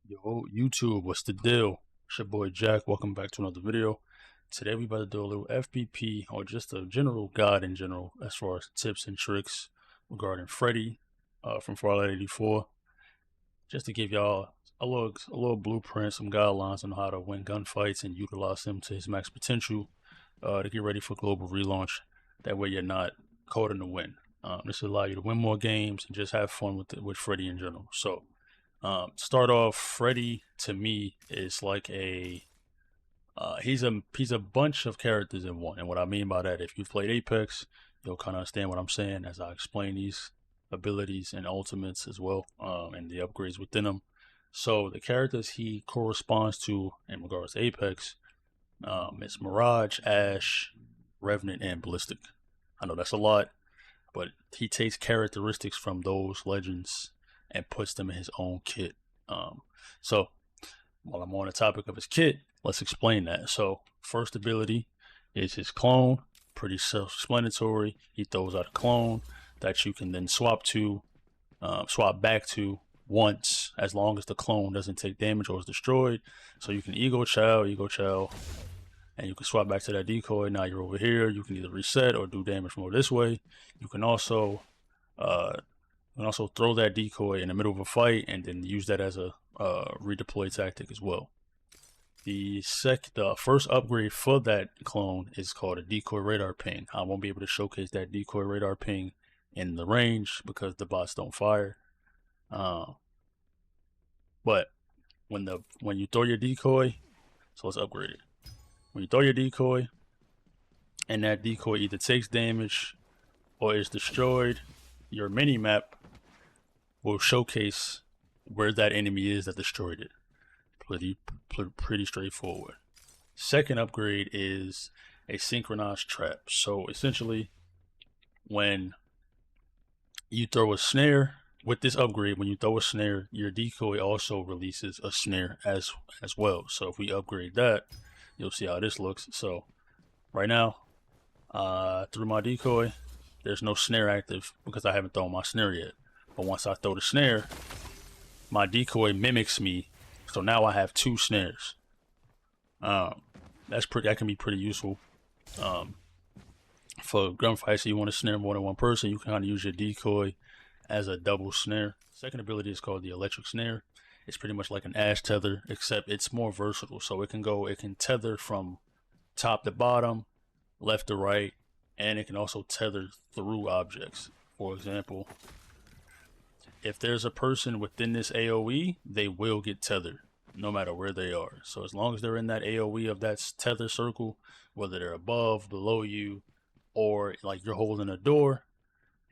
Yo, YouTube, what's the deal? It's your boy Jack. Welcome back to another video. Today we about to do a little FPP or just a general guide in general as far as tips and tricks regarding FREDDIE from Farlight 84. Just to give y'all a little blueprint, some guidelines on how to win gunfights and utilize him to his max potential to get ready for global relaunch. That way you're not caught in the wind. This will allow you to win more games and just have fun with FREDDIE in general. So start off, FREDDIE to me is like he's a bunch of characters in one. And what I mean by that, if you've played Apex, you'll kind of understand what I'm saying as I explain these abilities and ultimates as well, and the upgrades within them. So the characters he corresponds to in regards to Apex, it's Mirage, Ash, Revenant, and Ballistic. I know that's a lot, but he takes characteristics from those legends and puts them in his own kit. So while I'm on the topic of his kit, let's explain that. So first ability is his clone, pretty self-explanatory. He throws out a clone that you can then swap back to once, as long as the clone doesn't take damage or is destroyed. So you can ego chow, and you can swap back to that decoy. Now you're over here. You can either reset or do damage more this way. You can also throw that decoy in the middle of a fight and then use that as a redeploy tactic as well. The first upgrade for that clone is called a decoy radar ping. I won't be able to showcase that decoy radar ping in the range because the bots don't fire. But when you throw your decoy, so let's upgrade it. When you throw your decoy and that decoy either takes damage or is destroyed, your mini map will showcase where that enemy is that destroyed it. Pretty straightforward. Second upgrade is a synchronized trap. So essentially, when you throw a snare with this upgrade, when you throw a snare, your decoy also releases a snare as well. So if we upgrade that, you'll see how this looks. So right now, through my decoy, there's no snare active because I haven't thrown my snare yet. But once I throw the snare, my decoy mimics me. So now I have two snares. That can be pretty useful. For gunfights, so you want to snare more than one person, you can kind of use your decoy as a double snare. Second ability is called the electric snare. It's pretty much like an Ash tether, except it's more versatile. So it can tether from top to bottom, left to right, and it can also tether through objects. For example, if there's a person within this AoE, they will get tethered no matter where they are. So as long as they're in that AoE of that tether circle, whether they're above, below you, or like you're holding a door,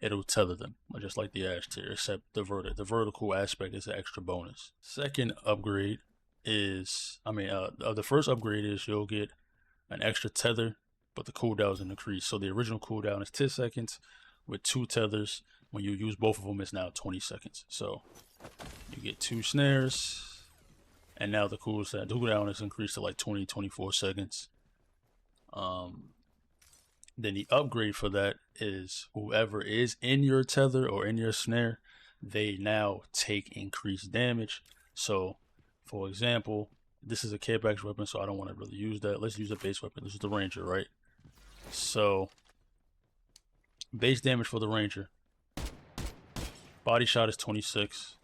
it'll tether them, just like the Ash tier, except the vertical aspect is an extra bonus. Second upgrade is, the first upgrade is you'll get an extra tether, but the cooldown is increased. So the original cooldown is 10 seconds with 2 tethers. When you use both of them, it's now 20 seconds. So you get 2 snares, and now the cooldown is increased to like 24 seconds. Then the upgrade for that is whoever is in your tether or in your snare, they now take increased damage. So, for example, this is a kickback weapon, so I don't want to really use that. Let's use a base weapon. This is the Ranger, right? So, base damage for the Ranger. Body shot is 26,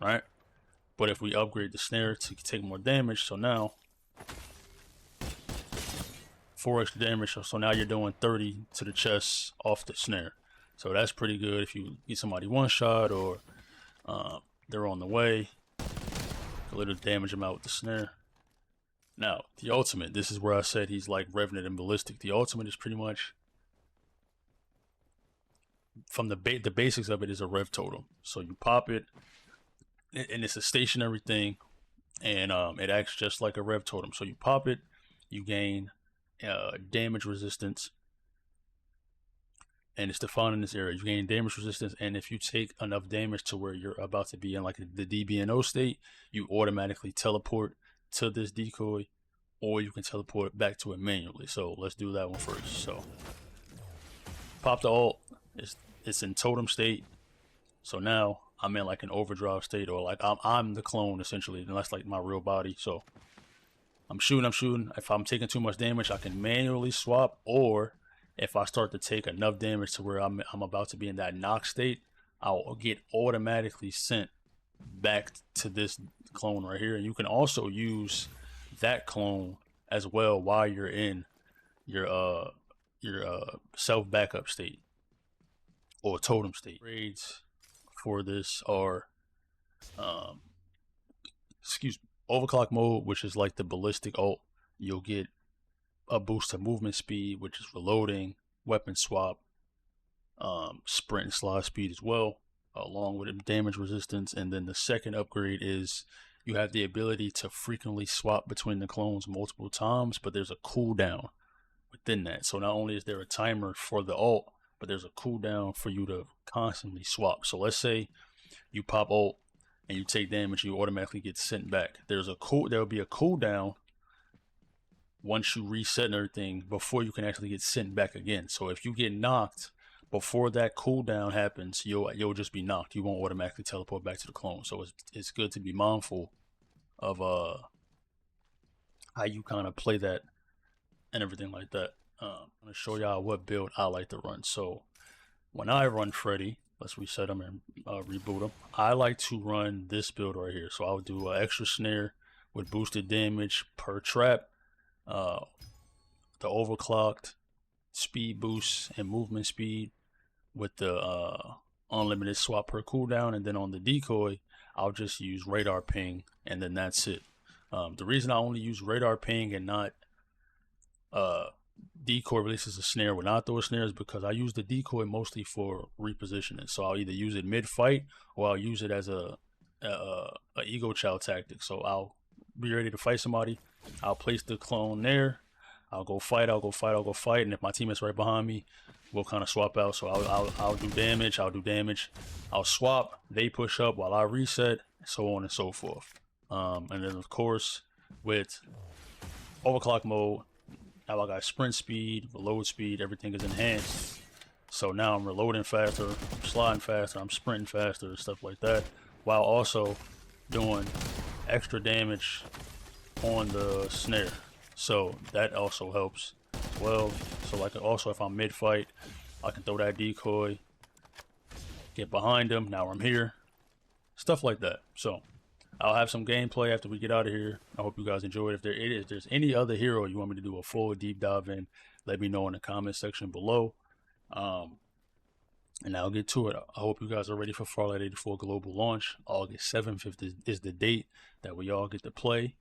right? But if we upgrade the snare to take more damage, so now 4 extra damage, so now you're doing 30 to the chest off the snare. So that's pretty good if you get somebody one shot or they're on the way. A little damage them out with the snare. Now, the ultimate, this is where I said he's like Revenant and Ballistic. The ultimate is pretty much, from the basics of it, is a rev totem. So you pop it, and it's a stationary thing, and it acts just like a rev totem. So you pop it, you gain damage resistance, and it's defined in this area. You gain damage resistance, and if you take enough damage to where you're about to be in like the DBNO state, you automatically teleport to this decoy, or you can teleport back to it manually. So let's do that one first. So pop the ult. It's in totem state. So now I'm in like an overdrive state, or like I'm the clone essentially, and that's like my real body. So I'm shooting. If I'm taking too much damage, I can manually swap, or if I start to take enough damage to where I'm about to be in that knock state, I'll get automatically sent back to this clone right here. And you can also use that clone as well while you're in your self backup state or totem state. Grades for this are excuse me, overclock mode, which is like the ballistic ult. You'll get a boost to movement speed, which is reloading, weapon swap, sprint and slide speed as well, along with damage resistance. And then the second upgrade is you have the ability to frequently swap between the clones multiple times, but there's a cooldown within that. So not only is there a timer for the ult, but there's a cooldown for you to constantly swap. So let's say you pop ult and you take damage, you automatically get sent back. There'll be a cooldown once you reset and everything before you can actually get sent back again. So if you get knocked before that cooldown happens, you'll just be knocked. You won't automatically teleport back to the clone. So it's good to be mindful of how you kind of play that and everything like that. I'm gonna show y'all what build I like to run. So when I run Freddy, let's reset him and reboot him. I like to run this build right here. So I would do an extra snare with boosted damage per trap, the overclocked speed boost and movement speed with the unlimited swap per cooldown, and then on the decoy I'll just use radar ping, and then that's it. The reason I only use radar ping and not decoy releases a snare when I throw a snare is because I use the decoy mostly for repositioning. So I'll either use it mid-fight or I'll use it as a ego chow tactic. So I'll be ready to fight somebody, I'll place the clone there, I'll go fight, and if my teammate's right behind me, we'll kind of swap out. So I'll do damage, I'll swap, they push up while I reset, so on and so forth. And then of course with overclock mode, now I got sprint speed, reload speed, everything is enhanced. So now I'm reloading faster, I'm sliding faster, I'm sprinting faster, stuff like that, while also doing extra damage on the snare. So that also helps as well. So like also if I'm mid-fight, I can throw that decoy, get behind him, now I'm here, stuff like that. So I'll have some gameplay after we get out of here. I hope you guys enjoyed. If there's any other hero you want me to do a full deep dive in, let me know in the comment section below. And I'll get to it. I hope you guys are ready for Farlight 84 global launch. August 7th is the date that we all get to play.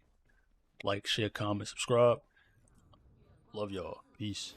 Like, share, comment, subscribe. Love y'all. Peace.